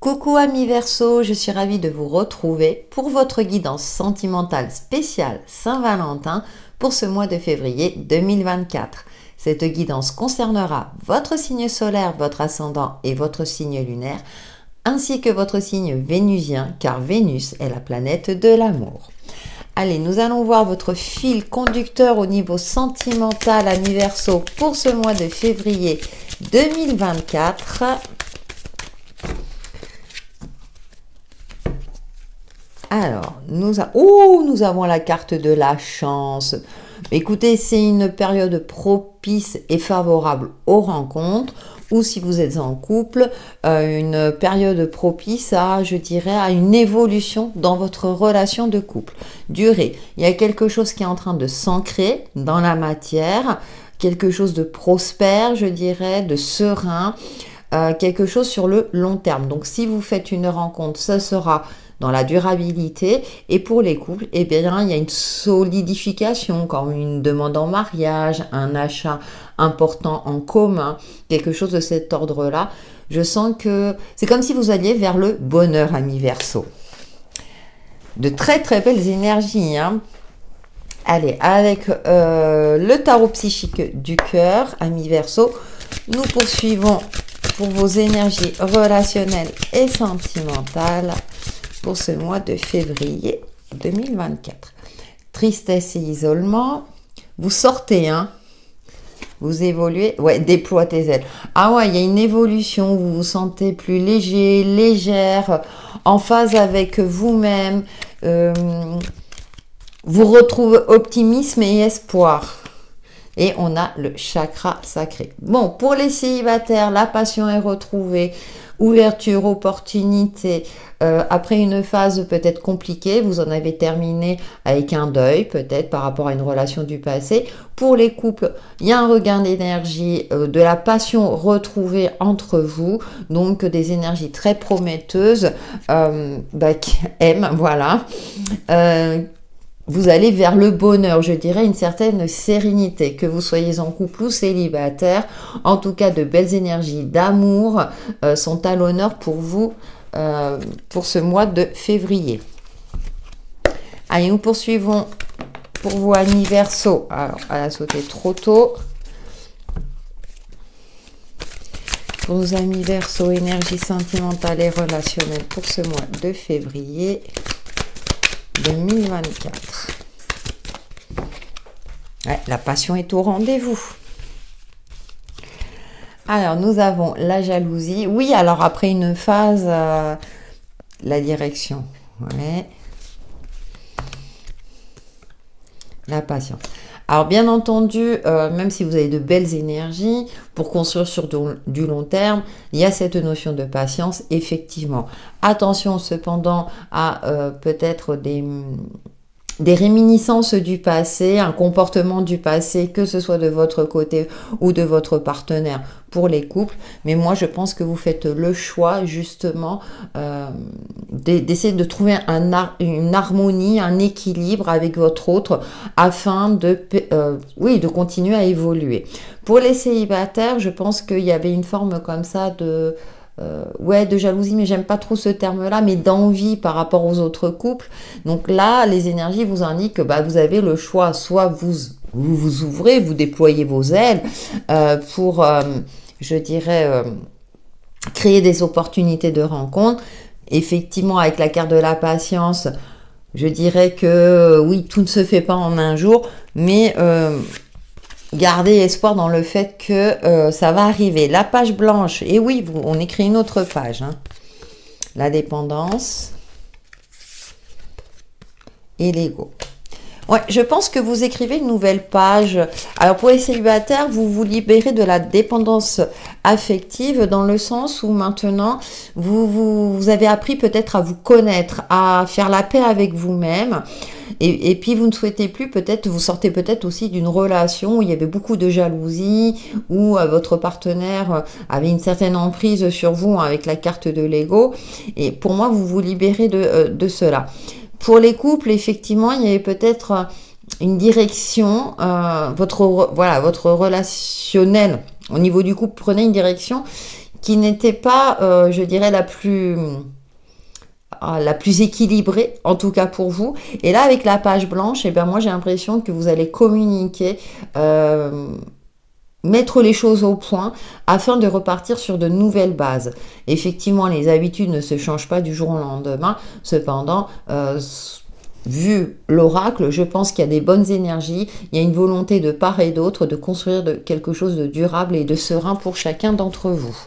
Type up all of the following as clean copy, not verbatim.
Coucou amis Verseau, je suis ravie de vous retrouver pour votre guidance sentimentale spéciale Saint-Valentin pour ce mois de février 2024. Cette guidance concernera votre signe solaire, votre ascendant et votre signe lunaire, ainsi que votre signe vénusien, car Vénus est la planète de l'amour. Allez, nous allons voir votre fil conducteur au niveau sentimental, amis Verseau, pour ce mois de février 2024. Alors, nous avons la carte de la chance. Écoutez, c'est une période propice et favorable aux rencontres, ou si vous êtes en couple, une période propice à, je dirais, à une évolution dans votre relation de couple. Durée, il y a quelque chose qui est en train de s'ancrer dans la matière, quelque chose de prospère, je dirais, de serein, quelque chose sur le long terme. Donc, si vous faites une rencontre, ce sera dans la durabilité, et pour les couples, eh bien, il y a une solidification, comme une demande en mariage, un achat important en commun, quelque chose de cet ordre-là. Je sens que c'est comme si vous alliez vers le bonheur, amis Verseau. De très très belles énergies, hein. Allez, avec le tarot psychique du cœur, amis Verseau, nous poursuivons pour vos énergies relationnelles et sentimentales pour ce mois de février 2024. Tristesse et isolement, vous sortez, hein, vous évoluez, ouais, déploie tes ailes. Ah ouais, il y a une évolution, vous vous sentez plus léger, légère, en phase avec vous-même, vous retrouvez optimisme et espoir. Et on a le chakra sacré. Bon, pour les célibataires, la passion est retrouvée, ouverture, opportunité. Après une phase peut-être compliquée, vous en avez terminé avec un deuil, peut-être par rapport à une relation du passé. Pour les couples, il y a un regain d'énergie, de la passion retrouvée entre vous, donc des énergies très prometteuses, qui aiment, voilà. Vous allez vers le bonheur, je dirais une certaine sérénité, que vous soyez en couple ou célibataire. En tout cas, de belles énergies d'amour sont à l'honneur pour vous pour ce mois de février. Allez, nous poursuivons pour vous, amis Verseau. Alors, elle a sauté trop tôt. Pour nos amis Verseau, énergie sentimentale et relationnelle pour ce mois de février 2024. Ouais, la passion est au rendez-vous. Alors, nous avons la jalousie. Oui, alors après une phase, la direction. Ouais. La patience. Alors, bien entendu, même si vous avez de belles énergies, pour construire sur du long terme, il y a cette notion de patience, effectivement. Attention cependant à peut-être des réminiscences du passé, un comportement du passé, que ce soit de votre côté ou de votre partenaire pour les couples. Mais moi, je pense que vous faites le choix, justement, d'essayer de trouver une harmonie, un équilibre avec votre autre afin de continuer à évoluer. Pour les célibataires, je pense qu'il y avait une forme comme ça de jalousie, mais j'aime pas trop ce terme-là, mais d'envie par rapport aux autres couples. Donc là, les énergies vous indiquent que vous avez le choix, soit vous ouvrez, vous déployez vos ailes pour, je dirais, créer des opportunités de rencontre. Effectivement, avec la carte de la patience, je dirais que oui, tout ne se fait pas en un jour, mais gardez espoir dans le fait que ça va arriver. La page blanche, et oui, on écrit une autre page. Hein. La dépendance et l'ego. Ouais, je pense que vous écrivez une nouvelle page. Alors pour les célibataires, vous vous libérez de la dépendance affective dans le sens où maintenant, vous avez appris peut-être à vous connaître, à faire la paix avec vous-même. Et puis vous ne souhaitez plus peut-être, vous sortez peut-être aussi d'une relation où il y avait beaucoup de jalousie, où votre partenaire avait une certaine emprise sur vous avec la carte de l'ego. Et pour moi, vous vous libérez de cela. Pour les couples, effectivement, il y avait peut-être une direction, votre relationnel au niveau du couple prenait une direction qui n'était pas, je dirais, la plus équilibrée, en tout cas pour vous. Et là, avec la page blanche, et ben moi j'ai l'impression que vous allez communiquer, mettre les choses au point afin de repartir sur de nouvelles bases. Effectivement, les habitudes ne se changent pas du jour au lendemain. Cependant, vu l'oracle, je pense qu'il y a des bonnes énergies, il y a une volonté de part et d'autre de construire quelque chose de durable et de serein pour chacun d'entre vous.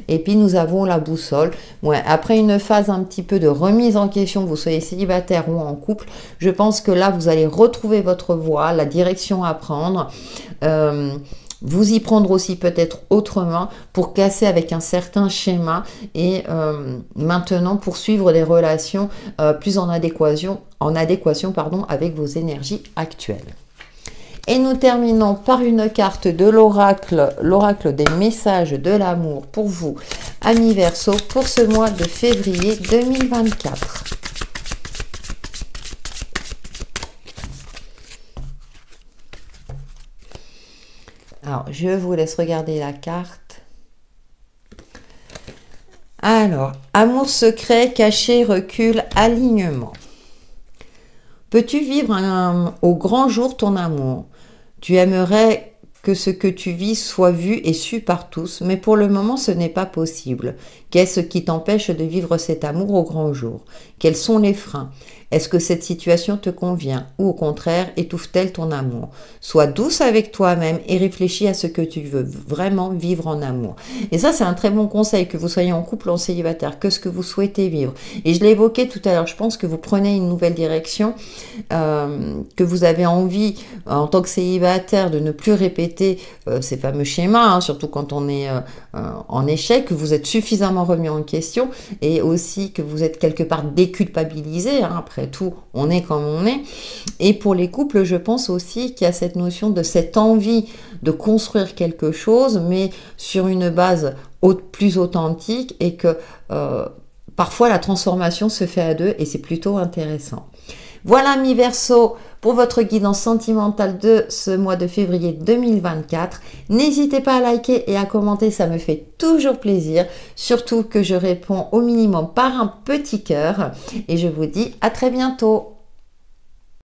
Et puis nous avons la boussole. Ouais, après une phase un petit peu de remise en question, que vous soyez célibataire ou en couple, je pense que là vous allez retrouver votre voie, la direction à prendre. Vous y prendre aussi peut-être autrement pour casser avec un certain schéma et maintenant poursuivre des relations plus en adéquation avec vos énergies actuelles. Et nous terminons par une carte de l'oracle, l'oracle des messages de l'amour pour vous, amis Verseau, pour ce mois de février 2024. Alors, je vous laisse regarder la carte. Alors, amour secret, caché, recul, alignement. Peux-tu vivre au grand jour ton amour? Tu aimerais que ce que tu vis soit vu et su par tous, mais pour le moment ce n'est pas possible. Qu'est-ce qui t'empêche de vivre cet amour au grand jour? Quels sont les freins? Est-ce que cette situation te convient ou au contraire étouffe-t-elle ton amour? Sois douce avec toi-même et réfléchis à ce que tu veux vraiment vivre en amour. Et ça, c'est un très bon conseil, que vous soyez en couple ou en célibataire, que ce que vous souhaitez vivre. Et je l'ai évoqué tout à l'heure, je pense que vous prenez une nouvelle direction, que vous avez envie, en tant que célibataire, de ne plus répéter ces fameux schémas, hein, surtout quand on est en échec, que vous êtes suffisamment remis en question et aussi que vous êtes quelque part déculpabilisé, hein, après tout, on est comme on est. Et pour les couples, je pense aussi qu'il y a cette notion de cette envie de construire quelque chose, mais sur une base plus authentique et que parfois la transformation se fait à deux et c'est plutôt intéressant. Voilà, mi Verseau, pour votre guidance sentimentale de ce mois de février 2024. N'hésitez pas à liker et à commenter, ça me fait toujours plaisir. Surtout que je réponds au minimum par un petit cœur. Et je vous dis à très bientôt.